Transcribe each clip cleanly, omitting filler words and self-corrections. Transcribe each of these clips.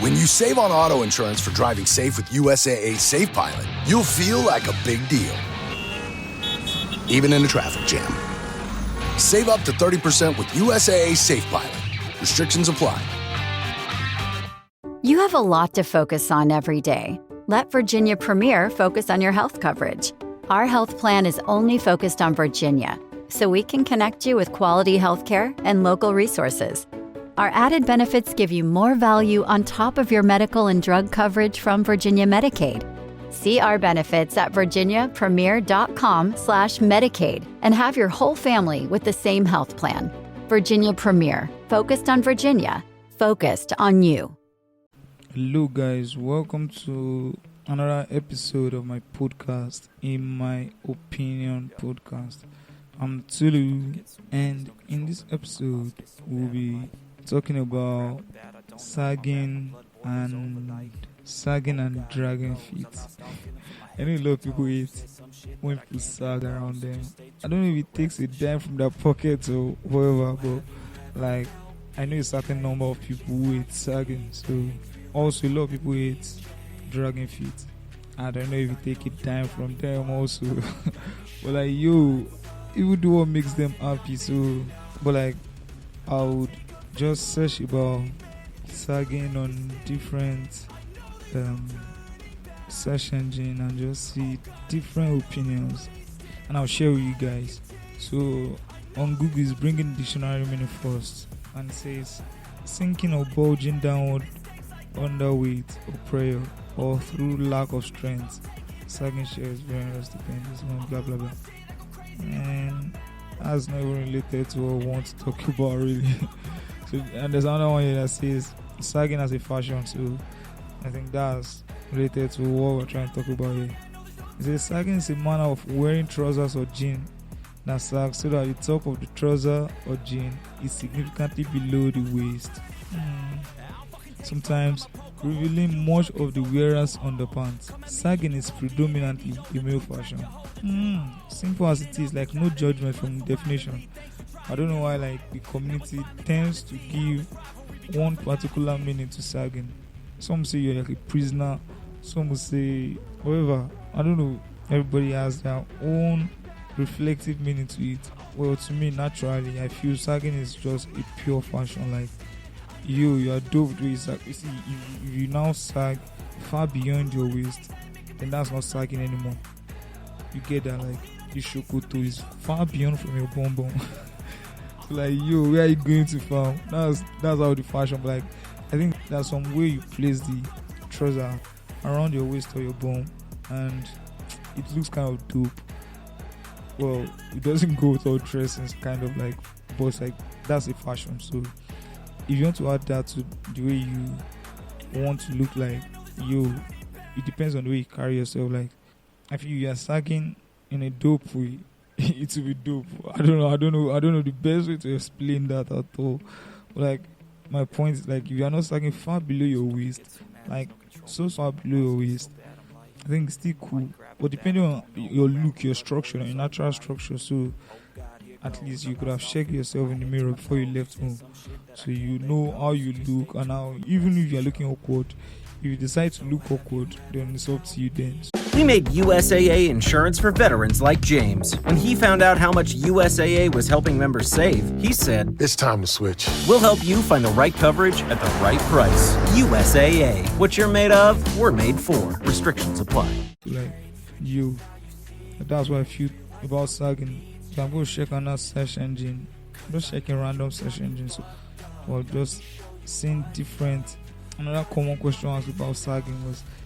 When you save on auto insurance for driving safe with USAA Safe Pilot, you'll feel like a big deal, even in a traffic jam. Save up to 30% with USAA Safe Pilot. Restrictions apply. You have a lot to focus on every day. Let Virginia Premier focus on your health coverage. Our health plan is only focused on Virginia, so we can connect you with quality health care and local resources. Our added benefits give you more value on top of your medical and drug coverage from Virginia Medicaid. See our benefits at virginiapremier.com/Medicaid and have your whole family with the same health plan. Virginia Premier, focused on Virginia, focused on you. Hello guys, welcome to another episode of my podcast, In My Opinion podcast. I'm Tulu, and in this episode we'll be talking about sagging and dragging feet. I know a lot of people hate when people sag around them. I don't know if it takes a dime from their pocket or whatever, but like I know a certain number of people who hate sagging. So also a lot of people hate dragging feet. I don't know if you take a dime from them also. But like you do what makes them happy. So but like I would just search about sagging on different search engine and just see different opinions, and I'll share with you guys. So on Google is bringing dictionary meaning first, and it says sinking or bulging downward under weight or prayer or through lack of strength. Sagging shares various depends on blah blah blah, and that's not even related to what I want to talk about really. So, and there's another one here that says sagging as a fashion, so I think that's related to what we're trying to talk about here. It says sagging is a manner of wearing trousers or jeans that sag so that the top of the trouser or jean is significantly below the waist. Sometimes revealing much of the wearer's underpants. Sagging is predominantly a male fashion. Simple as it is, like no judgment from the definition. I don't know why like the community tends to give one particular meaning to sagging. Some say you're like a prisoner, some will say whatever. I don't know. Everybody has their own reflective meaning to it. Well, to me, naturally, I feel sagging is just a pure fashion. Like you are dope with sag. You see, if you now sag far beyond your waist, then that's not sagging anymore. You get that? Like your shokoto is far beyond from your bum bum. Like where are you going to farm? That's how the fashion. But like I think there's some way you place the trouser around your waist or your bum, and it looks kind of dope. Well, it doesn't go without dressing, kind of like, but it's like that's a fashion. So if you want to add that to the way you want to look like, it depends on the way you carry yourself. Like I feel you are sagging in a dope way. It will be dope. I don't know the best way to explain that at all. But like my point is like if you are not sagging far below your waist, like so far below your waist, I think it's still cool. But depending on your look, your structure, your natural structure, so at least you could have checked yourself in the mirror before you left home, so you know how you look. And how, even if you are looking awkward, if you decide to look awkward, then it's up to you then. We made USAA insurance for veterans like James. When he found out how much USAA was helping members save, he said, "It's time to switch. We'll help you find the right coverage at the right price. USAA. What you're made of, we're made for. Restrictions apply." Like that's what I feel about sagging. So I'm going to check on that search engine. I'm just checking random search engines, or just seeing different. Another common question asked about sagging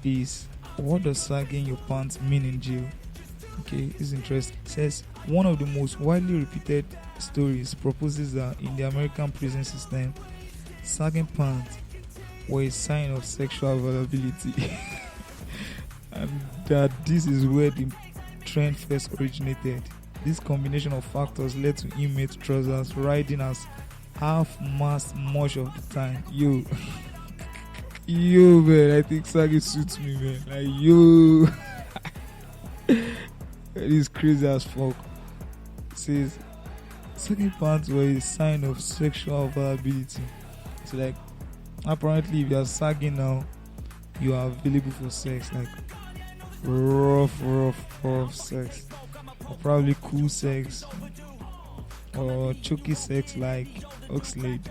is what does sagging your pants mean in jail? Okay, it's interesting. It says one of the most widely repeated stories proposes that in the American prison system, sagging pants were a sign of sexual vulnerability, and that this is where the trend first originated. This combination of factors led to inmate trousers riding as half-mast much of the time. Man, I think sagging suits me, man. It is crazy as fuck. It says sagging pants were a sign of sexual vulnerability. So like Apparently, if you are sagging now, you are available for sex, like rough sex, or probably cool sex, or choky sex like Oxlade.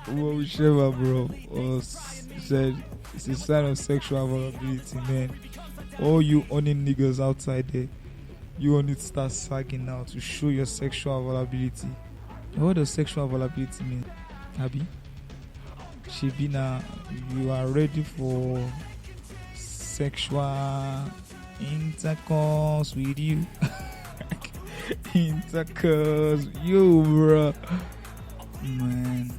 Well, whichever, bro. Or said it's a sign of sexual vulnerability, man. All you owning niggas outside there, you only start sagging now to show your sexual vulnerability. What does sexual vulnerability mean, Abby? Shibina, you are ready for sexual intercourse with you. Intercourse, you, bro. Man.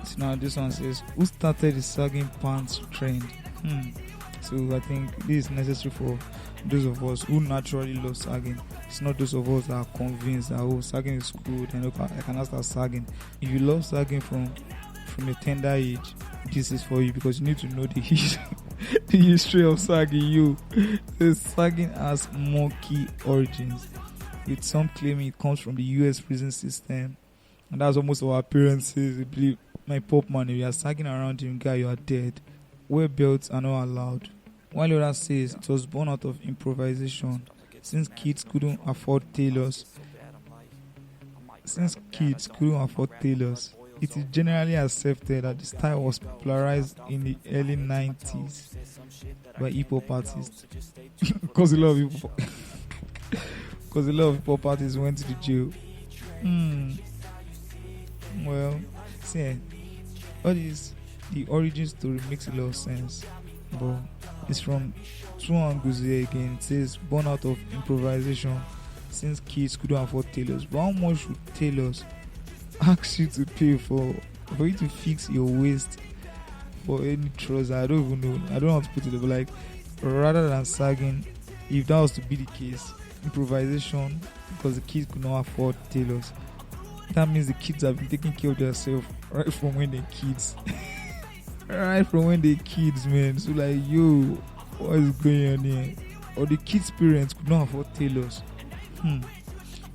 So now this one says, who started the sagging pants trend? So I think this is necessary for those of us who naturally love sagging. It's not those of us that are convinced that sagging is good and I cannot start sagging. If you love sagging from a tender age, this is for you, because you need to know the history of sagging. The sagging has murky origins, with some claiming it comes from the US prison system, and that's what most of our parents say. They believe, my pop man, if you are sagging around him, guy, you are dead. Wear belts are not allowed. While others says it was born out of improvisation, since kids couldn't afford tailors. It is generally accepted that the style was popularized in the early 90s by hip-hop artists. Because a lot of hip-hop artists went to the jail. Well, see, all these, the origin story makes a lot of sense, but it's from two angles here again. It says born out of improvisation, since kids couldn't afford tailors. But how much would tailors ask you to pay for you to fix your waist for any trouser? I don't even know. I don't know how to put it, but like, rather than sagging, if that was to be the case, improvisation, because the kids could not afford tailors, that means the kids have been taking care of themselves right from when they're kids. Right from when they're kids, man. So like, yo, what is going on here? Or the kids' parents could not afford tailors.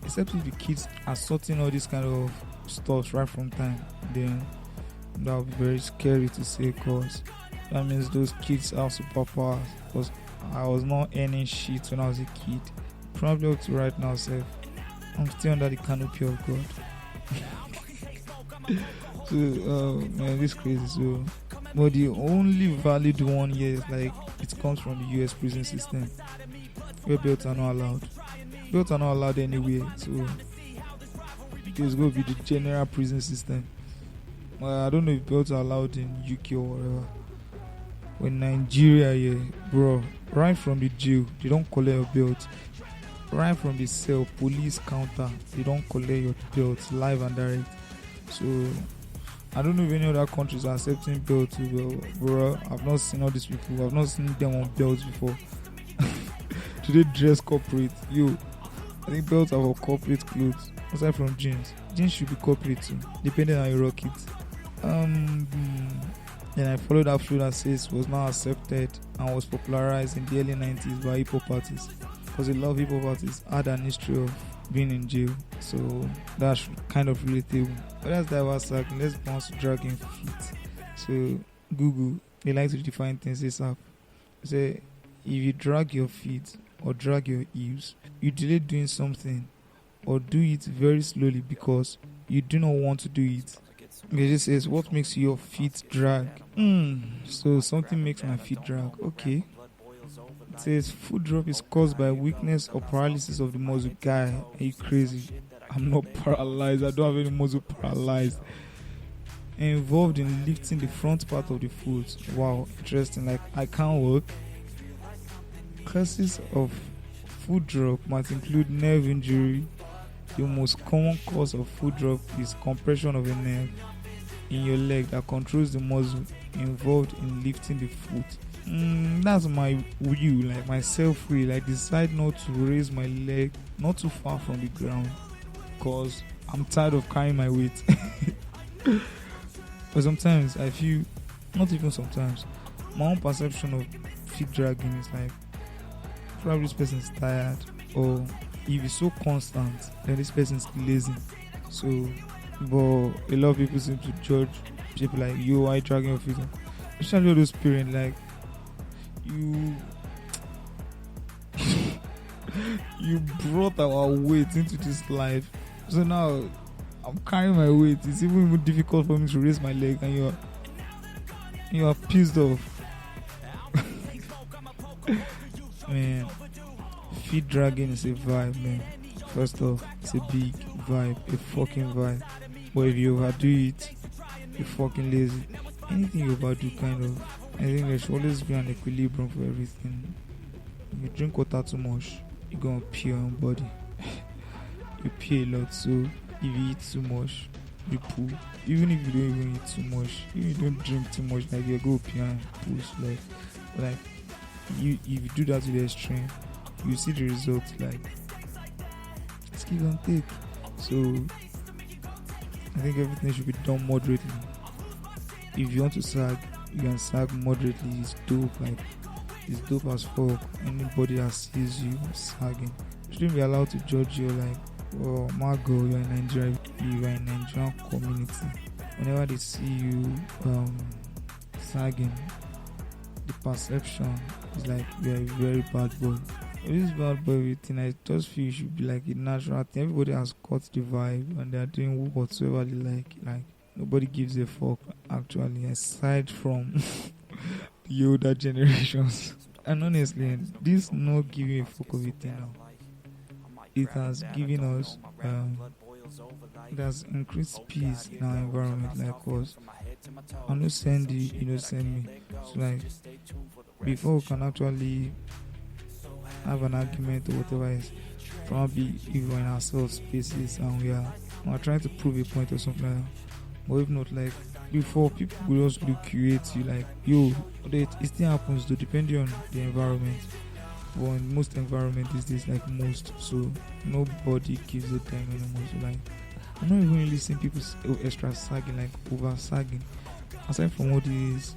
Except if the kids are sorting all this kind of stuff right from time, then that would be very scary to say, because that means those kids have superpowers. Because I was not earning shit when I was a kid. Probably up to right now, sir, I'm still under the canopy of God. So, man, this is crazy. So, but the only valid one here is like it comes from the US prison system, where belts are not allowed. Belts are not allowed anywhere, so it's going to be the general prison system. I don't know if belts are allowed in UK or whatever. When Nigeria, yeah, bro, right from the jail, they don't collect your belt. Right from the cell, police counter, they don't collect your belts live and direct. So I don't know if any other countries are accepting belts, bro. I've not seen all these people. I've not seen them on belts before. Do they dress corporate? I think belts are for corporate clothes. Aside from jeans should be corporate too, depending on how you rock it. Then I followed that flow that says it was now accepted and was popularized in the early 90s by hip-hop artists, because a lot of hip-hop artists had an history of being in jail, so that's kind of relatable. But that's diverse. Let's bounce to dragging feet. So Google, they like to define things this up. Say, if you drag your feet or drag your heels, you delay doing something or do it very slowly because you do not want to do it. It just says, what makes your feet drag? So something makes my feet drag. Okay. It says, foot drop is caused by weakness or paralysis of the muscle. Guy, are you crazy? I'm not paralyzed. I don't have any muscle paralyzed. Involved in lifting the front part of the foot. Wow, interesting. Like, I can't walk. Causes of foot drop might include nerve injury. The most common cause of foot drop is compression of a nerve in your leg that controls the muscle involved in lifting the foot. That's my will, like my self-will. I decide not to raise my leg not too far from the ground because I'm tired of carrying my weight. But sometimes I feel, not even sometimes, my own perception of feet dragging is like, probably this person is tired, or if it's so constant, then this person is lazy. So, but a lot of people seem to judge people like, yo, why dragging your feet? Especially all those parents, like, you brought our weight into this life. So now I'm carrying my weight. It's even difficult for me to raise my leg, and you are pissed off. Man, feet dragging is a vibe, man. First off, it's a big vibe, a fucking vibe. But if you overdo it, you're fucking lazy. Anything you overdo, kind of, I think there should always be an equilibrium for everything. If you drink water too much, you're gonna pee on your body. You pee a lot, so if you eat too much, you poo. Even if you don't even eat too much, if you don't drink too much, like, you go pee and push, like if you do that to the extreme, you see the results. Like, it's give and take. So I think everything should be done moderately. If you want to sag, you can sag moderately. It's dope. Like, it's dope as fuck. Anybody that sees you sagging shouldn't be allowed to judge you. Like, oh my god, you're in Nigeria, you are in Nigerian community. Whenever they see you sagging, the perception is like you're a very bad boy. This bad boy thing, I just feel you should be like a natural thing. Everybody has caught the vibe and they are doing whatsoever they like. Like, nobody gives a fuck, actually, aside from the older generations. And honestly, this not giving a fuck of it now. It has given us, it has increased peace in our environment. Like us, I don't send you, you don't send me. So like, before we can actually have an argument or whatever is, probably if we're in ourselves spaces and we're trying to prove a point or something like that. But if not, like, before, people will just look at you like, yo, it still happens though, depending on the environment. But in most environments these days, like most, so nobody gives a damn anymore. So like, I'm not even really seeing people extra sagging, like over sagging. Aside from what is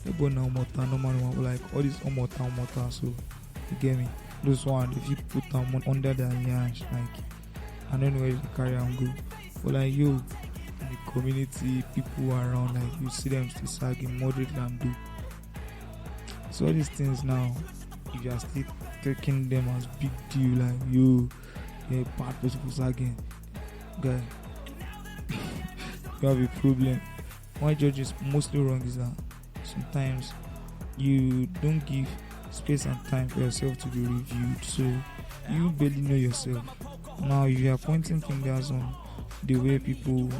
normal, like all this omota, so you get me. Those one, if you put them under their yansh, like, I don't know where they carry and go. But like, yo, in the community, people around, like, you see them still sagging moderately and do. So all these things now, if you are still taking them as big deal, like, yo, you're a bad person for sagging, guy, you have a problem. Why judge is mostly wrong is that sometimes you don't give space and time for yourself to be reviewed, so you barely know yourself. Now, if you are pointing fingers on the way people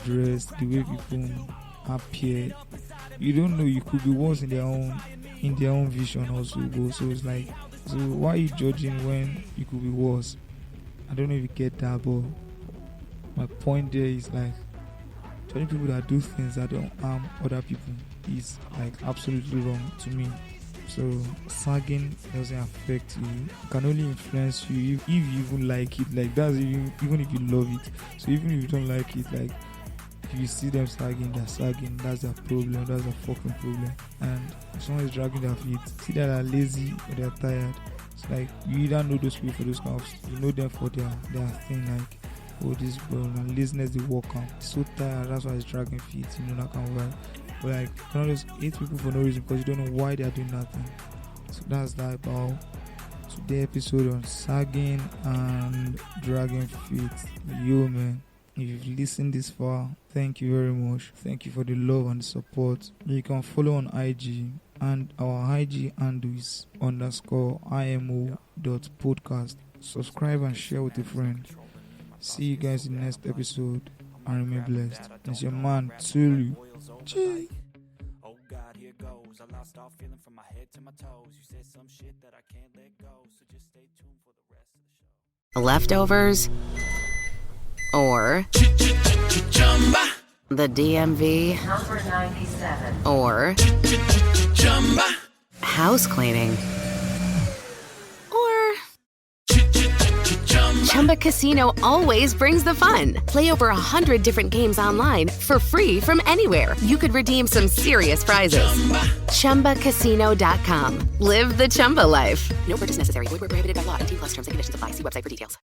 dress, the way people appear, you don't know, you could be worse in their own vision also. So it's like, so why are you judging when you could be worse? I don't know if you get that, but my point there is like, judging people that do things that don't harm other people is like absolutely wrong to me. So sagging doesn't affect you. It can only influence you if you even like it. Like, that's even if you love it. So even if you don't like it, like, if you see them sagging, they're sagging, that's a problem, that's a fucking problem. And if someone is dragging their feet, see that they're lazy or they're tired. It's like, you either know those people for those kind of, you know them for their thing, like, oh, this bro, and laziness they walk on. So tired, that's why it's dragging feet, you know, that kind of vibe. But like, you don't just hate people for no reason because you don't know why they are doing that thing. So that's that about today's episode on sagging and dragging feet. Yo, man, if you've listened this far, thank you very much. Thank you for the love and support. You can follow on IG, and our IG handle is _IMO.podcast. Subscribe and share with a friend. See you guys in the next episode and remain blessed. It's your man, Tulu. Gee. Oh God, here goes. I lost all feeling from my head to my toes. You said some shit that I can't let go, so just stay tuned for the rest of the show. Leftovers or the DMV Number 97. or house cleaning or Chumba Casino always brings the fun. Play over 100 different games online for free from anywhere. You could redeem some serious prizes. ChumbaCasino.com. Live the Chumba life. No purchase necessary. Void where prohibited by law. 18+ terms and conditions apply. See website for details.